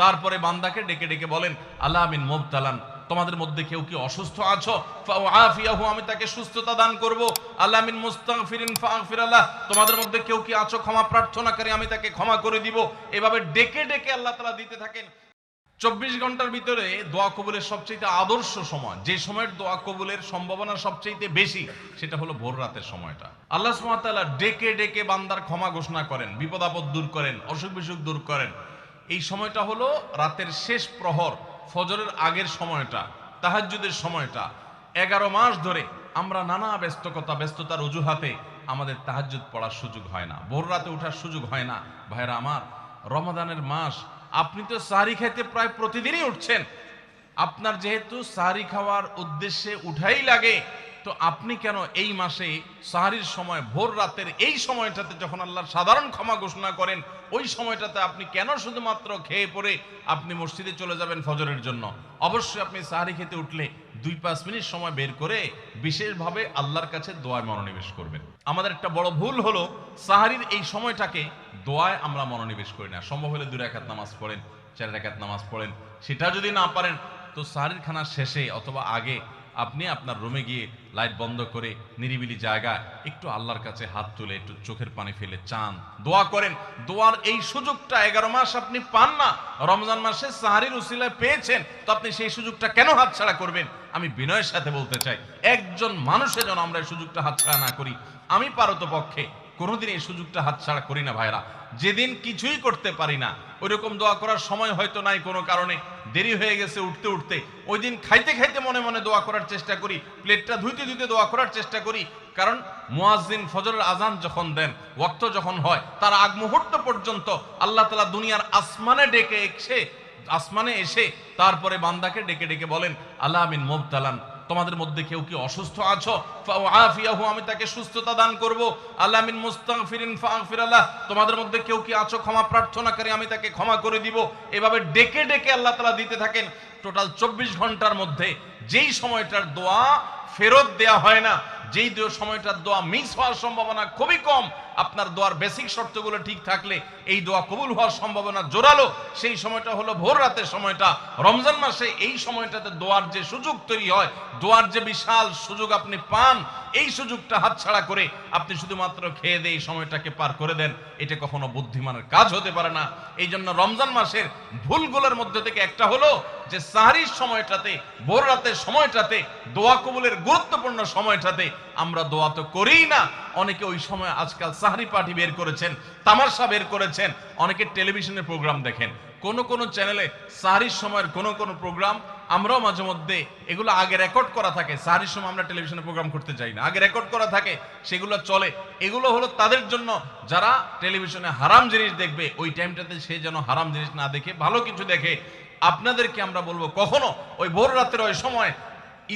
তারপরে বান্দাকে ডেকে ডেকে বলেন আল্লাহ মিন মুবতালান, তোমাদের মধ্যে কেউ কি অসুস্থ আছো, ফাআফিয়াহু, আমি তাকে সুস্থতা দান করব। আল্লাহ মিন মুস্তাগফিরিন ফাগফির লাহ, তোমাদের মধ্যে কেউ কি আছো ক্ষমা প্রার্থনাকারী, আমি তাকে ক্ষমা করে দিব। এভাবে ডেকে ডেকে আল্লাহ তাআলা দিতে থাকেন। 24 ঘন্টার ভিতরে দোয়া কবুলের সবচেয়ে আদর্শ সময়, যে সময়ের দোয়া কবুলের সম্ভাবনা সবচেয়ে বেশি, সেটা হলো ভোর রাতের সময়টা। আল্লাহ সুবহানাহু ওয়া তাআলা ডেকে ডেকে বান্দার ক্ষমা ঘোষণা করেন, বিপদ আপদ দূর করেন, অসুখ বিসুখ দূর করেন। এই সময়টা হলো রাতের শেষ প্রহর, ফজরের আগের সময়টা, তাহাজ্জুদের সময়টা। 11 মাস ধরে আমরা নানা ব্যস্ততার অজুহাতে আমাদের তাহাজ্জুদ পড়ার সুযোগ হয় না, ভোর রাতে ওঠার সুযোগ হয় না। ভাইরা আমার, রমাদানের মাস, আপনি তো সাহরি খেতে প্রায় প্রতিদিনই উঠছেন। আপনার যেহেতু সাহরি খাওয়ার উদ্দেশ্যে উঠাই লাগে, তো আপনি কেন এই মাসে সাহরির সময় ভোর রাতের এই সময়টাতে যখন আল্লাহর সাধারণ ক্ষমা ঘোষণা করেন, ওই সময়টাতে আপনি কেন শুধুমাত্র খেয়ে পরে আপনি মসজিদে চলে যাবেন ফজরের জন্য? অবশ্যই আপনি সাহরি খেতে উঠলে 2-5 মিনিট সময় বের করে বিশেষভাবে আল্লাহর কাছে দোয়ায় মনোনিবেশ করবেন। আমাদের একটা বড় ভুল হলো সাহরির এই সময়টাকে দোয়ায় আমরা মনোনিবেশ করি না। সম্ভব হলে 2 রাকাত নামাজ পড়েন, 4 রাকাত নামাজ পড়েন। সেটা যদি না পারেন তো সাহরির খানার শেষে অথবা আগে আপনি আপনার রুমে গিয়ে লাইট বন্ধ করে নিরিবিলি জায়গায় একটু আল্লাহর কাছে হাত তুলে একটু চোখের পানি ফেলে চান, দোয়া করেন। দোয়ার এই সুযোগটা 11 মাস আপনি পান না, রমজান মাসে সাহরির উসিলায় পেয়েছেন, তো আপনি সেই সুযোগটা কেন হাতছাড়া করবেন? আমি বিনয়ের সাথে বলতে চাই, একজন মানুষের যেন আমরা এই সুযোগটা হাতছাড়া না করি। আমি পারতপক্ষে কোনোদিন এই সুযোগটা হাতছাড়া করি না ভাইরা। যেদিন কিছুই করতে পারি না, ওইরকম দোয়া করার সময় হয়তো নাই, কোনো কারণে দেরি হয়ে গেছে উঠতে উঠতে, ওই দিন খাইতে খাইতে মনে মনে দোয়া করার চেষ্টা করি, প্লেটটা ধুইতে ধুইতে দোয়া করার চেষ্টা করি। কারণ মুয়াজ্জিন ফজরের আজান যখন দেন, ওয়াক্ত যখন হয়, তার আগ মুহূর্ত পর্যন্ত আল্লাহ তাআলা দুনিয়ার আসমানে এসে তারপরে বান্দাকে ডেকে ডেকে বলেন আল্লাহ মিন মুবতালান, তোমাদের মধ্যে কেউ কি অসুস্থ আছো, ফাআফিয়াহু, আমি তাকে সুস্থতা দান করব। আল্লাহ মিন মুস্তাগফিরিন ফাগফির লাহ, তোমাদের মধ্যে কেউ কি আছো ক্ষমা প্রার্থনাকারী, আমি তাকে ক্ষমা করে দিব। এভাবে ডেকে ডেকে আল্লাহ তাআলা দিতে থাকেন। টোটাল 24 ঘন্টার মধ্যে যেই সময়টার দোয়া ফেরত দেয়া হয় না, যেই সময়টার দোয়া মিস হওয়ার সম্ভাবনা খুবই কম, আপনার দোয়ার বেসিক শর্তগুলো ঠিক থাকলে এই দোয়া কবুল হওয়ার সম্ভাবনা জোরালো, সেই সময়টা হলো ভোর রাতের সময়টা। রমজান মাসে এই সময়টাতে দোয়ার যে সুযোগ তৈরি হয়, দোয়ার যে বিশাল সুযোগ আপনি পান, এই সুযোগটা হাতছাড়া করে আপনি শুধুমাত্র খেয়ে দিয়ে এই সময়টাকে পার করে দেন, এটা কখনো বুদ্ধিমানের কাজ হতে পারে না। এই জন্য রমজান মাসের ভুলগুলোর মধ্যে থেকে একটা হলো যে সাহরির সময়টাতে, ভোর রাতের সময়টাতে, দোয়া কবুলের গুরুত্বপূর্ণ সময়টাতে আমরা দোয়া তো করিই না। অনেকে ওই সময় আজকাল সাহরি পার্টি বের করেছেন, তামাশা বের করেছেন, অনেকে টেলিভিশনের প্রোগ্রাম দেখেন। কোন চ্যানেলে সাহরির সময়ের কোন প্রোগ্রাম আমরাও মাঝে মধ্যে এগুলো আগে রেকর্ড করা থাকে। সাহরির সময় আমরা টেলিভিশনে প্রোগ্রাম করতে চাই না, আগে রেকর্ড করা থাকে, সেগুলো চলে। এগুলো হলো তাদের জন্য যারা টেলিভিশনে হারাম জিনিস দেখবে, ওই টাইমটাতে সে যেন হারাম জিনিস না দেখে ভালো কিছু দেখে। আপনাদেরকে আমরা বলবো কখনো ওই ভোর রাতের ওই সময়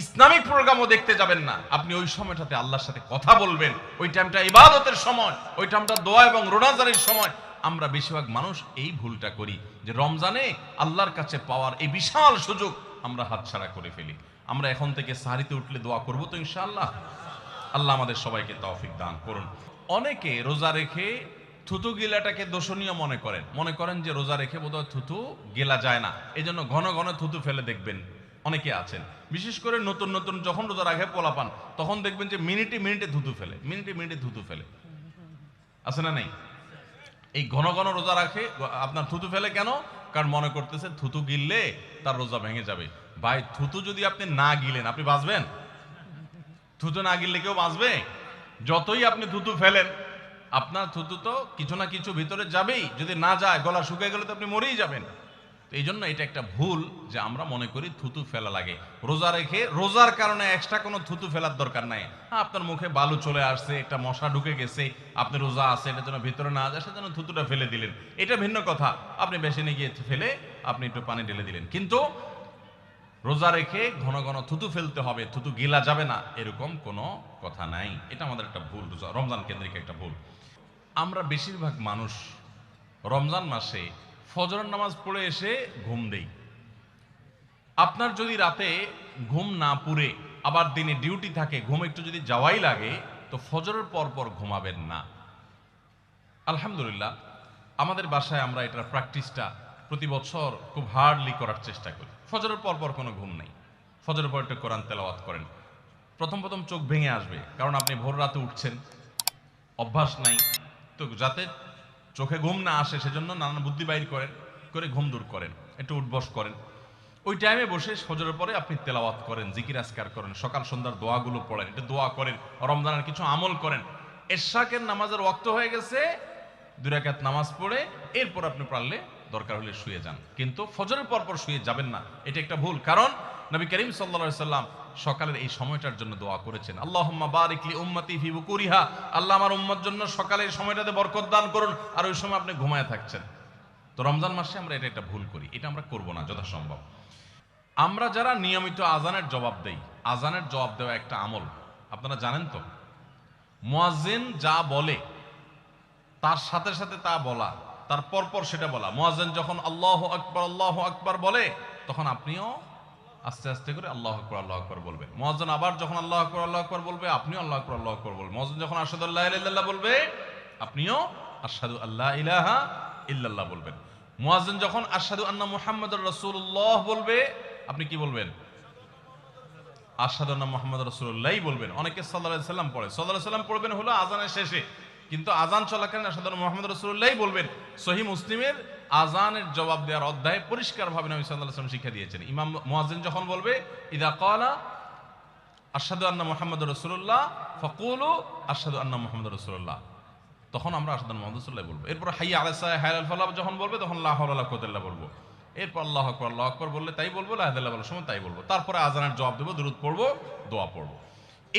ইসলামিক প্রোগ্রামও দেখতে যাবেন না। আপনি ওই সময়টাতে আল্লাহর সাথে কথা বলবেন, ওই টাইমটা ইবাদতের সময়, ওই টাইমটা দোয়া এবং রোনাজারের সময়। আমরা বেশিরভাগ মানুষ এই ভুলটা করি যে রমজানে আল্লাহর কাছে পাওয়ার এই বিশাল সুযোগ আমরা হাতছাড়া করে ফেলি। আমরা এখন থেকে সাহরিতে উঠলে দোয়া করব তো ইনশাআল্লাহ। আল্লাহ আমাদের সবাইকে তৌফিক দান করুন। অনেকে রোজা রেখে থুতু গিলাটাকে দোষণীয় মনে করেন যে রোজা রেখে বোধহয় থুতু গেলা যায় না, এই জন্য ঘন ঘন থুতু ফেলে দেখবেন অনেকে আছেন। বিশেষ করে নতুন নতুন যখন রোজা রাখে পোলাপান, তখন দেখবেন যে মিনিটে মিনিটে থুতু ফেলে। আছে না নাই? এই ঘন ঘন রোজা রাখে আপনার থুতু ফেলে কেন? কারণ মনে করতেছে থুতু গিললে তার রোজা ভেঙে যাবে। ভাই, থুতু যদি আপনি না গিলেন আপনি বাঁচবেন? থুতু না গিললে কেউ বাঁচবে? যতই আপনি থুতু ফেলেন, আপনার থুতু তো কিছু না কিছু ভিতরে যাবেই। যদি না যায়, গলা শুকিয়ে গেলে তো আপনি মরেই যাবেন। এই জন্য এটা একটা ভুল যে আমরা মনে করি থুতু ফেলা লাগে। রোজা রেখে রোজার কারণে এক্সট্রা কোনো থুতু ফেলার দরকার নাই। হ্যাঁ, আপনার মুখে বালু চলে আসছে, একটা মশা ঢুকে গেছে, আপনি রোজা আছে, এটা যেন ভিতরে না যায় সেজন্য থুতুটা ফেলে দিলেন, এটা ভিন্ন কথা। আপনি বেসিনে গিয়ে ফেলে আপনি একটু পানি ঢেলে দিলেন। কিন্তু রোজা রেখে ঘন ঘন থুতু ফেলতে হবে, থুতু গিলা যাবে না, এরকম কোনো কথা নাই। এটা আমাদের একটা ভুল, রমজান কেন্দ্রিক একটা ভুল। আমরা বেশিরভাগ মানুষ রমজান মাসে ফজরের নামাজ পড়ে এসে ঘুম দেই। আপনার যদি রাতে ঘুম না পুরে আবার দিনে ডিউটি থাকে, ঘুম একটু যদি যাওয়াই লাগে, তো ফজরের পর পর ঘুমাবেন না। আলহামদুলিল্লাহ, আমাদের বাসায় আমরা এটার প্র্যাকটিসটা প্রতি বছর খুব হার্ডলি করার চেষ্টা করি। ফজরের পর পর কোনো ঘুম নেই, ফজরের পর একটু কোরআন তেলাওয়াত করেন। প্রথম প্রথম চোখ ভেঙে আসবে, কারণ আপনি ভোর রাতে উঠছেন, অভ্যাস নাই। তো যাতে চোখে ঘুম না আসে সেজন্য নানান বুদ্ধি বাইর করেন, করে ঘুম দূর করেন, একটু উঠবস করেন। ওই টাইমে বসে ফজরের পরে আপনি তেলাওয়াত করেন, জিকির আজকার করেন, সকাল সন্ধ্যার দোয়াগুলো পড়েন, একটু দোয়া করেন, রমজানের কিছু আমল করেন। এশাকের নামাজের ওয়াক্ত হয়ে গেছে, 2 রাকাত নামাজ পড়ে এরপর আপনি পারলে দরকার হলে শুয়ে যান, কিন্তু ফজরের পর পর শুয়ে যাবেন না। এটা একটা ভুল, কারণ নবী করিম সাল্লাল্লাহু আলাইহি সাল্লাম সকালের এই সময়টার জন্য দোয়া করেছেন, আল্লাহুম্মা বারিক লি উম্মতি ফি বুকুরিহা, আল্লাহ আমার উম্মত জন্য সকালের সময়টাতে বরকত দান করুন। আর ওই সময় আপনি ঘুমায় থাকছেন। তো রমজান মাসে আমরা এটা একটা ভুল করি, এটা আমরা করব না যথাসম্ভব। আমরা যারা নিয়মিত আজানের জবাব দেই, আজানের জবাব দেওয়া একটা আমল, আপনারা জানেন তো? মুয়াজ্জিন যা বলে তার সাথে সাথে তা বলা, তার পরপর সেটা বলা। মুয়াজ্জিন যখন আল্লাহু আকবার বলে, তখন আপনিও আস্তে আস্তে করে আল্লাহু আকবার বলবেন। মুয়াজ্জিন আবার যখন আল্লাহু আকবার বলবে, আপনিও আল্লাহু আকবার বলবেন। মুয়াজ্জিন যখন আশহাদু আল্লা ইলাহা ইল্লাল্লাহ বলবে, আপনিও আশহাদু আল্লা ইলাহা ইল্লাল্লাহ বলবেন। মুয়াজ্জিন যখন আশহাদু আন্না মুহাম্মাদুর রাসূলুল্লাহ বলবে, আপনি কি বলবেন? আশহাদু আন্না মুহাম্মাদুর রাসূলুল্লাহ বলবেন। অনেকে সাল্লাল্লাহু আলাইহি সাল্লাম পড়ে, সাল্লাল্লাহু আলাইহি সাল্লাম পড়বেন হলো আজানের শেষে, কিন্তু আজান চলাকালীন আশহাদু আন্না মুহাম্মাদুর রাসূলুল্লাহ বলবেন। সহিহ মুসলিমের আজানের জবাব দেওয়ার অধ্যায়ে পরিষ্কারভাবে নবী সাল্লাল্লাহু আলাইহি ওয়াসাল্লাম শিক্ষা দিয়েছেন। ইমাম মুয়াজ্জিন যখন বলবে ইযা ক্বালা আশহাদু আন্না মুহাম্মাদুর রাসূলুল্লাহ ফাকুলু আশহাদু আন্না মুহাম্মাদুর রাসূলুল্লাহ, তখন আমরা আশহাদু আন্না মুহাম্মাদুর রাসূলুল্লাহ বলবো। এরপর হাইয়া আলাস সালাহ হাইয়া আল ফালাহ যখন বলবে, তখন লা হাওলা ওয়ালা কুওয়াতা ইল্লা বিল্লাহ বলবো। এরপর আল্লাহু আকবার বললে তাই বলবো, লা ইলাহা ইল্লাল্লাহ বলার সময় তাই বলবো। তারপরে আজানের জবাব দেবো, দুরূদ পড়বো, দোয়া পড়বো।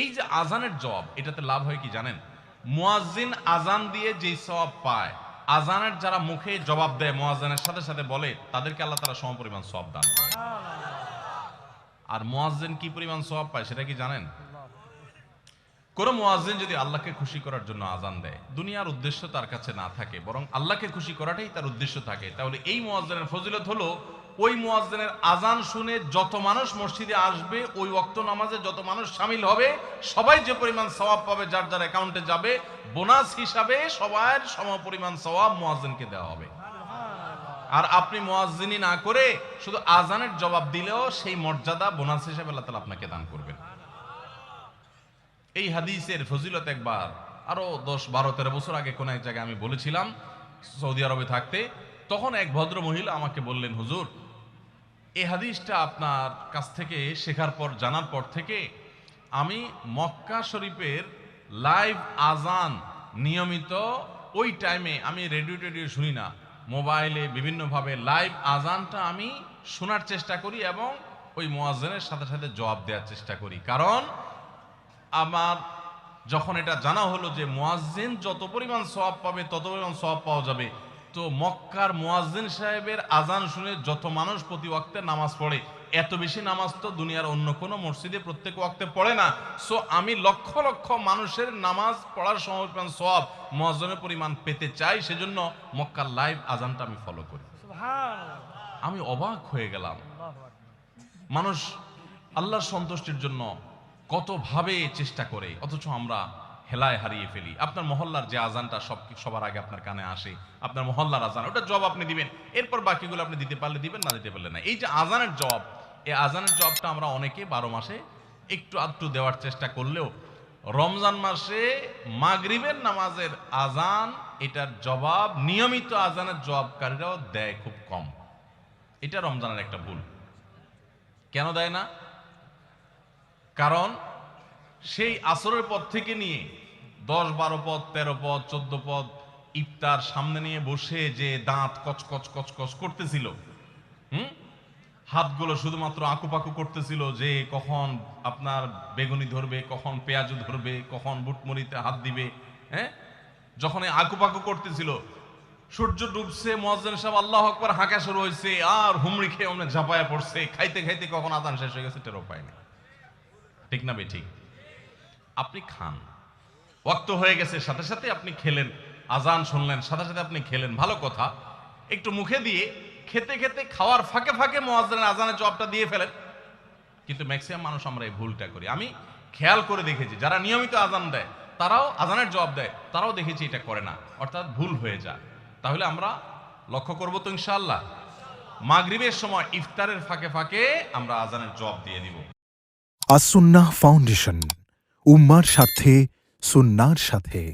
এই যে আজানের জবাব, এটাতে লাভ হয় কি জানেন? মুয়াজ্জিন আজান দিয়ে যেই সওয়াব পায়, আজানের যারা মুখে জবাব দেয়, মুয়াজ্জিনের সাথে সাথে বলে, তাদেরকে আল্লাহ তাআলা সমপরিমাণ সওয়াব দান করে। আর মুয়াজ্জিন কি পরিমাণ সওয়াব পায় সেটা কি জানেন? কোন মুয়াজ্জিন যদি আল্লাহকে খুশি করার জন্য আজান দেয়, দুনিয়ার উদ্দেশ্য তার কাছে না থাকে, বরং আল্লাহকে খুশি করাটাই তার উদ্দেশ্য থাকে, তাহলে এই মুয়াজ্জিনের ফজিলত হলো, ওই মুয়াজ্জিনের আজান শুনে যত মানুষ মসজিদে আসবে, ওই ওয়াক্ত নামাজে যত মানুষ শামিল হবে, সবাই যে পরিমাণ সওয়াব পাবে, যার যার অ্যাকাউন্টে যাবে, বোনাস হিসাবে সবার সমপরিমাণ সওয়াব মুয়াজ্জিনকে দেওয়া হবে। আর আপনি মুয়াজ্জিনি না করে শুধু আজানের জবাব দিলেও সেই মর্যাদা বোনাস হিসেবে আল্লাহ তাআলা আপনাকে দান করবেন। এই হাদিসের ফজিলত একবার আরো 10-12-13 বছর আগে কোন এক জায়গায় আমি বলেছিলাম, সৌদি আরবে থাকতে। তখন এক ভদ্র মহিলা আমাকে বললেন, হুজুর, এই হাদিসটা আপনার কাছ থেকে শেখার পর, জানার পর থেকে আমি মক্কা শরীফের লাইভ আজান নিয়মিত ওই টাইমে, আমি রেডিও টেডিও শুনি না, মোবাইলে বিভিন্নভাবে লাইভ আজানটা আমি শোনার চেষ্টা করি এবং ওই মুয়াজ্জিনের সাথে সাথে জবাব দেওয়ার চেষ্টা করি। কারণ আমার যখন এটা জানা হলো যে মুয়াজ্জিন যত পরিমাণ সওয়াব পাবে, তত পরিমাণ সওয়াব পাওয়া যাবে, তো মক্কার মুয়াজ্জিন সাহেবের আজান শুনে যত মানুষ প্রতি ওয়াক্তে নামাজ পড়ে, এত বেশি নামাজ তো দুনিয়ার অন্য কোনো মসজিদে প্রত্যেক ওয়াক্তে পড়ে না। সো আমি লক্ষ লক্ষ মানুষের নামাজ পড়ার সমপরিমাণ সওয়াব, মুয়াজ্জিনের পরিমাণ পেতে চাই, সেজন্য মক্কার লাইভ আজানটা আমি ফলো করি। আমি অবাক হয়ে গেলাম, মানুষ আল্লাহর সন্তুষ্টির জন্য কত ভাবে চেষ্টা করে, অথচ আমরা হেলায় হারিয়ে ফেলি। আপনার মহল্লার যে আজানটা সবার আগে আপনার কানে আসে, আপনার মহল্লার আজান, ওটা জবাব আপনি দিবেন, এরপর বাকিগুলো আপনি দিতে পারলে দিবেন, না দিতে পারলে না। এই যে আজানের জবাব, এই আজানের জবাবটা আমরা অনেকে 12 মাসে একটু আধটু দেওয়ার চেষ্টা করলেও, রমজান মাসে মাগরিবের নামাজের আজান, এটার জবাব নিয়মিত আজানের জবাবকারীরাও দেয় খুব কম। এটা রমজানের একটা ভুল। কেন দেয় না? কারণ সেই আসরের পর থেকে নিয়ে 10, 12 পদ, 13 পদ, 14 পদ ইফতার সামনে নিয়ে বসে যে দাঁত কচকচ কচকচ করতেছিল, হাতগুলো শুধুমাত্র আকুপাকু করতেছিল যে কখন আপনার বেগুনি ধরবে, কখন পেঁয়াজ ধরবে, কখন বুটমরিতে হাত দিবে। যখন আকুপাকু করতেছিল, সূর্য ডুবছে, মুয়াজ্জিন সাহেব আল্লাহু আকবার হাঁকা শুরু হয়েছে, আর হুমড়ি খেয়ে অনেক ঝাঁপায়া পড়ছে, খাইতে খাইতে কখন আজান শেষ হয়ে গেছে টেরও পায়নি। ঠিক না বে ঠিক? আপনি খান, ওয়াক্ত হয়ে গেছে, সাথে সাথে আপনি খেলেন, আজান শুনলেন, সাথে সাথে আপনি খেলেন, ভালো কথা। একটু মুখে দিয়ে খেতে খেতে, খাওয়ার ফাঁকে ফাঁকে মুয়াজ্জিনের আজানের জবাবটা দিয়ে ফেলেন। কিন্তু ম্যাক্সিমাম মানুষ আমরা এই ভুলটা করি। আমি খেয়াল করে দেখেছি, যারা নিয়মিত আজান দেয়, তারাও আজানের জবাব দেয়, তারাও দেখেছি এটা করে না, অর্থাৎ ভুল হয়ে যায়। তাহলে আমরা লক্ষ্য করবো তো ইনশাআল্লাহ। মাগরিবের সময় ইফতারের ফাঁকে ফাঁকে আমরা আজানের জবাব দিয়ে দিব। আসুন্নাহ ফাউন্ডেশন, উম্মার স্বার্থে সুন্নাহর সাথে।